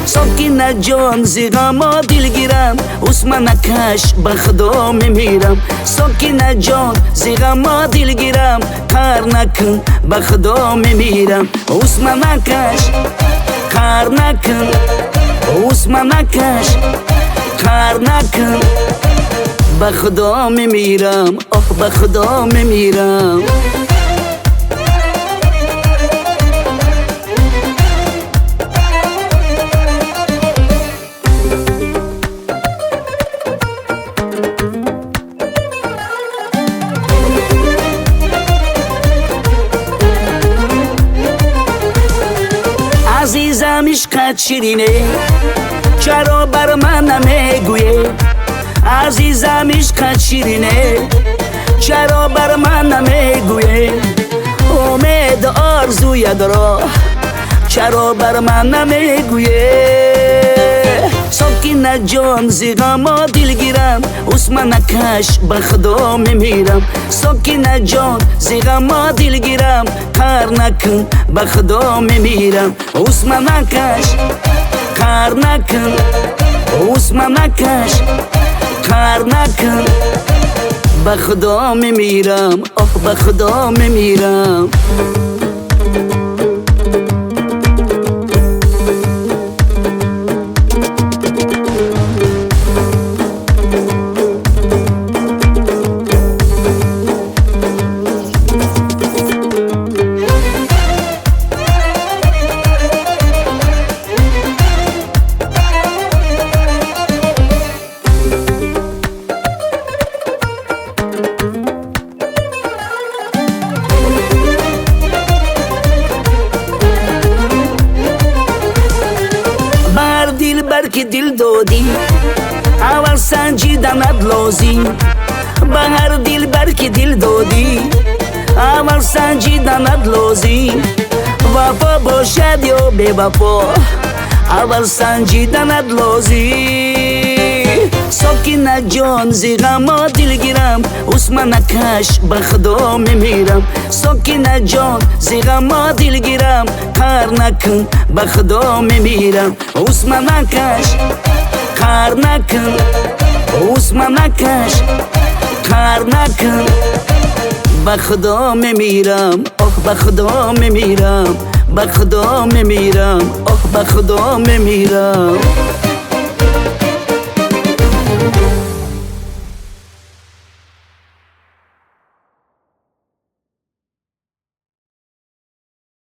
ساکینه جان زی غما دلگیرم عثمان نکش به خدا میمیرم ساکینه جان زی غما دلگیرم کار نکن به خدا میمیرم عثمان نکش کار نکن عثمان نکش کار نکن به خدا میمیرم به خدا میمیرم عزیزم عشقت شیرینه چرا بر من نمیگویی عزیزم عشقت شیرینه چرا بر من نمیگویی امید آرزوی دارم چرا بر من نمیگویی ساکینه جان زی غما دلگیرم عثمان نکش به خدا میمیرم ساکینه جان زی غما دلگیرم کار نکن به خدا میمیرم عثمان نکش کار نکن عثمان نکش کار نکن به خدا میمیرم به خدا میمیرم دل بر که دل دادی اول سنجیدنت لازم به هر دل بر که دل دادی اول سنجیدنت لازم وفا باشد یا بی وفا اول سنجیدنت لازم ساکینه جان زی غما دلگیرم عثمان نکش به خدا میمیرم ساکینه جان زی غما دلگیرم کار نکن به خدا میمیرم عثمان نکش کار نکن عثمان نکش کار نکن به خدا میمیرم به خدا میمیرم به خدا میمیرم به خدا میمیرم